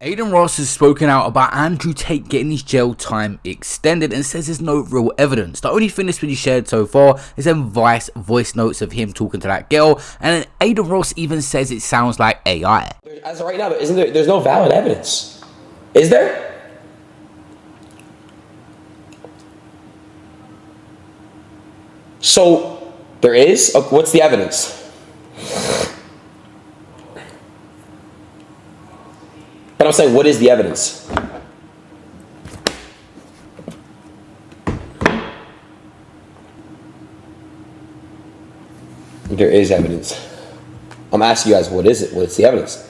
Adin Ross has spoken out about Andrew Tate getting his jail time extended and says there's no real evidence. The only thing that's been shared so far is them voice notes of him talking to that girl, and Adin Ross even says it sounds like AI. As of right now, there's no valid evidence. Is there? So there is? What's the evidence? But I'm saying, what is the evidence? There is evidence. I'm asking you guys, what is it? What's the evidence?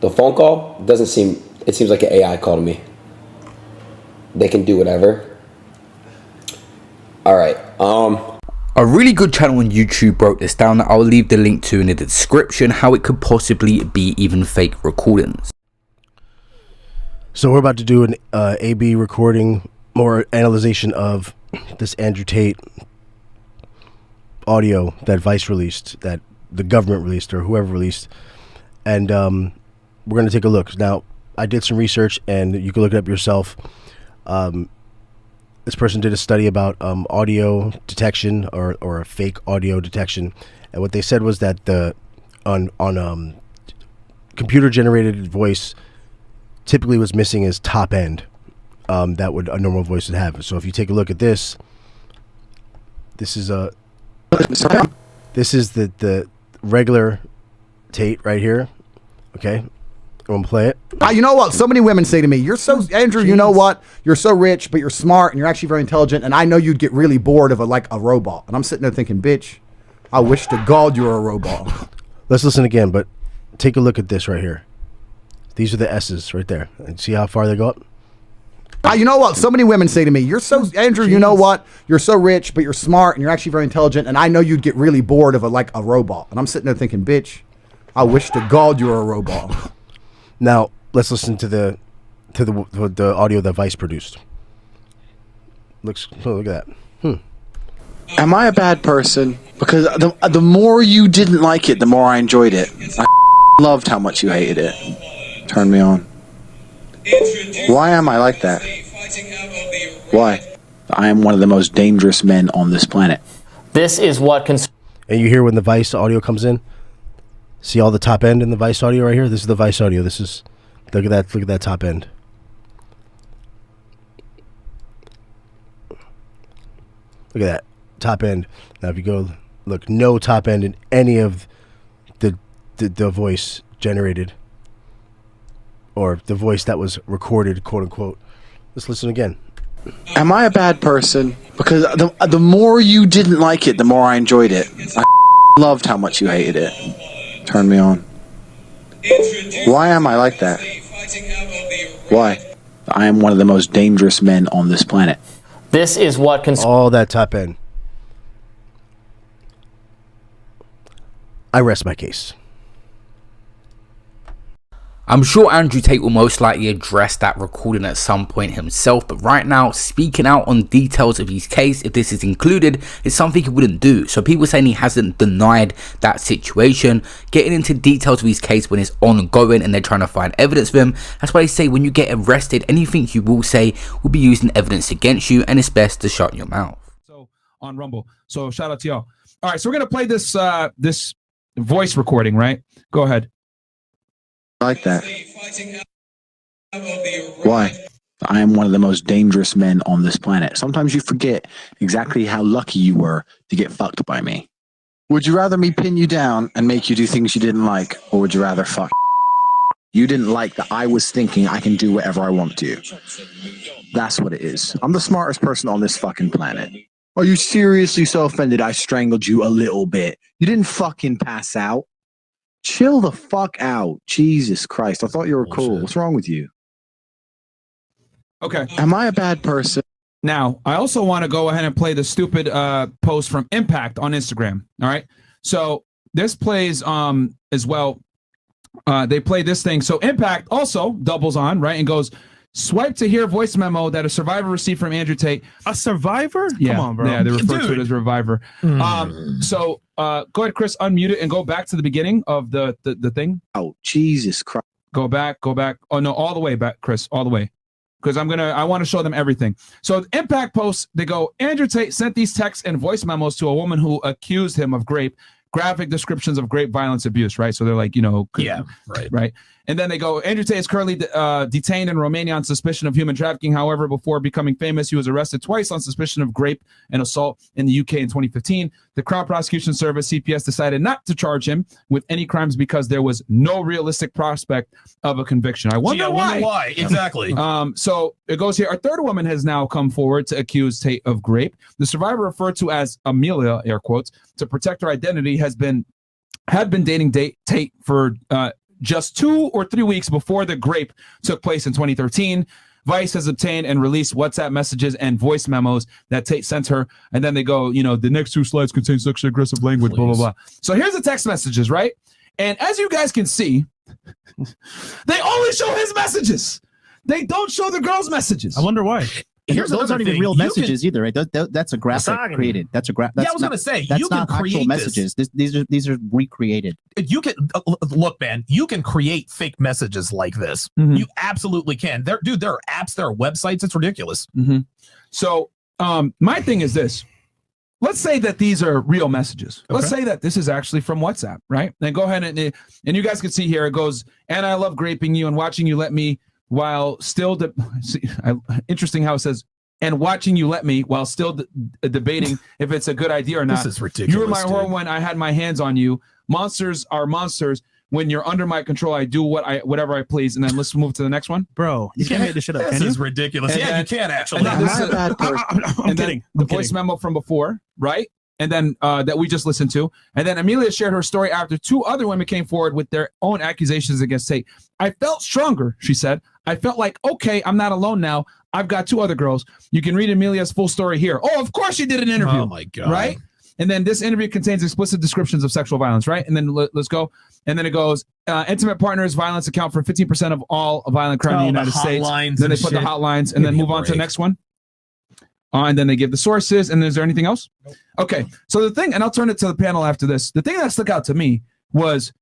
The phone call doesn't seem, it seems like an AI call to me. They can do whatever. All right. A really good channel on YouTube broke this down that I'll leave the link to in the description, how it could possibly be even fake recordings. So we're about to do an A/B recording, more analyzation of this Andrew Tate audio that Vice released, that the government released, or whoever released, and we're going to take a look. Now, I did some research, and you can look it up yourself. This person did a study about audio detection or fake audio detection, and what they said was that on computer-generated voice, typically what's missing is top end that would a normal voice would have. So if you take a look at this, this is the regular Tate right here. Okay, I'm gonna play it. You know what? So many women say to me, "You're so Andrew. You know what? You're so rich, but you're smart, and you're actually very intelligent. And I know you'd get really bored of like a robot." And I'm sitting there thinking, "Bitch, I wish to God you were a robot." Let's listen again, but take a look at this right here. These are the S's right there. And see how far they go up? You know what? So many women say to me, "You're so Andrew. You know what? You're so rich, but you're smart, and you're actually very intelligent. And I know you'd get really bored of like a robot." And I'm sitting there thinking, "Bitch, I wish to God you were a robot." Now let's listen to the audio that Vice produced. Look at that. Am I a bad person? Because the more you didn't like it, the more I enjoyed it. I loved how much you hated it. Turned me on. Why am I like that? Why? I am one of the most dangerous men on this planet. This is what and you hear when the Vice audio comes in. See all the top end in the Vice audio right here? This is the Vice audio. This is, look at that top end. Look at that top end. Now if you go look, no top end in any of the voice generated, or the voice that was recorded, quote unquote. Let's listen again. Am I a bad person? Because the more you didn't like it, the more I enjoyed it. I loved how much you hated it. Turned me on. Why am I like that? Why? I am one of the most dangerous men on this planet. This is what all that top end. I rest my case. I'm sure Andrew Tate will most likely address that recording at some point himself, but right now, speaking out on details of his case, if this is included, is something he wouldn't do. So people saying he hasn't denied that situation, getting into details of his case when it's ongoing and they're trying to find evidence of him. That's why they say when you get arrested, anything you will say will be used in evidence against you, and it's best to shut your mouth. So on Rumble. So shout out to y'all. All right, so we're gonna play this this voice recording, right? Go ahead. Like that. Why? I am one of the most dangerous men on this planet. Sometimes you forget exactly how lucky you were to get fucked by me. Would you rather me pin you down and make you do things you didn't like, or would you rather fuck? You didn't like that I was thinking I can do whatever I want to. That's what it is. I'm the smartest person on this fucking planet. Are you seriously so offended I strangled you a little bit? You didn't fucking pass out. Chill the fuck out. Jesus Christ. I thought you were cool. What's wrong with you? Okay. Am I a bad person? Now, I also want to go ahead and play the stupid post from Impact on Instagram. All right. So this plays as well. They play this thing. So Impact also doubles on, right, and goes, swipe to hear voice memo that a survivor received from Andrew Tate. A survivor? Yeah, come on, bro. Yeah, they refer to it as reviver. So go ahead, Chris, unmute it and go back to the beginning of the thing. Oh, Jesus Christ. Go back. Oh no, all the way back, Chris, all the way. Because I want to show them everything. So Impact posts, they go, Andrew Tate sent these texts and voice memos to a woman who accused him of graphic descriptions of grape, violence, abuse, right? So they're like, yeah, right. And then they go, Andrew Tate is currently detained in Romania on suspicion of human trafficking. However, before becoming famous, he was arrested twice on suspicion of grape and assault in the UK in 2015. The Crown Prosecution Service, CPS, decided not to charge him with any crimes because there was no realistic prospect of a conviction. I wonder why. Exactly. So it goes here. A third woman has now come forward to accuse Tate of grape. The survivor, referred to as Amelia, air quotes, to protect her identity, had been dating Tate for just 2 or 3 weeks before the grape took place in 2013. Vice has obtained and released WhatsApp messages and voice memos that Tate sent her. And then they go, the next 2 slides contain sexually aggressive language, blah, blah, blah. So here's the text messages, right? And as you guys can see, they only show his messages. They don't show the girl's messages. I wonder why. Those aren't even real messages either, right? That's a graphic created. That's a graphic. Yeah, I was going to say, that's you can not create actual messages. These are recreated. You can look, man. You can create fake messages like this. Mm-hmm. You absolutely can. There are apps, there are websites. It's ridiculous. Mm-hmm. So, my thing is this. Let's say that these are real messages. Okay. Let's say that this is actually from WhatsApp, right? Then go ahead and you guys can see here. It goes, and I love graping you and watching you let me while still interesting how it says, and watching you let me while still debating if it's a good idea or not. This is ridiculous. You were my whore when I had my hands on you. Monsters are monsters. When you're under my control, I do whatever I please. And then let's move to the next one. Bro, you can't make this shit up. This is ridiculous. And yeah, then, you can actually. And then this, I'm kidding. The voice memo from before, right? And then that we just listened to. And then Amelia shared her story after 2 other women came forward with their own accusations against Tate. I felt stronger, she said. I felt like, okay, I'm not alone now. I've got 2 other girls. You can read Amelia's full story here. Oh, of course you did an interview. Oh, my God. Right? And then this interview contains explicit descriptions of sexual violence, right? And then let's go. And then it goes, intimate partners violence account for 15% of all violent crime in the United States. Then they put the hotlines and then move on to the next one. And then they give the sources. And is there anything else? Nope. Okay. So the thing, and I'll turn it to the panel after this. The thing that stuck out to me was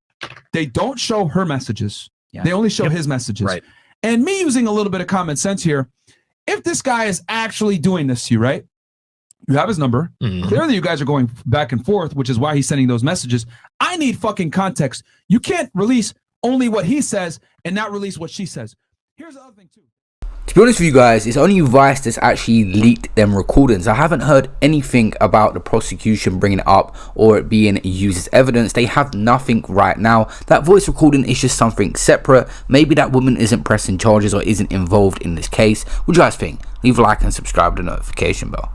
they don't show her messages. Yeah. They only show his messages. Right. And me using a little bit of common sense here, if this guy is actually doing this to you, right? You have his number. Mm-hmm. Clearly, you guys are going back and forth, which is why he's sending those messages. I need fucking context. You can't release only what he says and not release what she says. Here's the other thing, too. To be honest with you guys, it's only Vice that's actually leaked them recordings. I haven't heard anything about the prosecution bringing it up or it being used as evidence. They have nothing right now. That voice recording is just something separate. Maybe that woman isn't pressing charges or isn't involved in this case. What do you guys think? Leave a like and subscribe to the notification bell.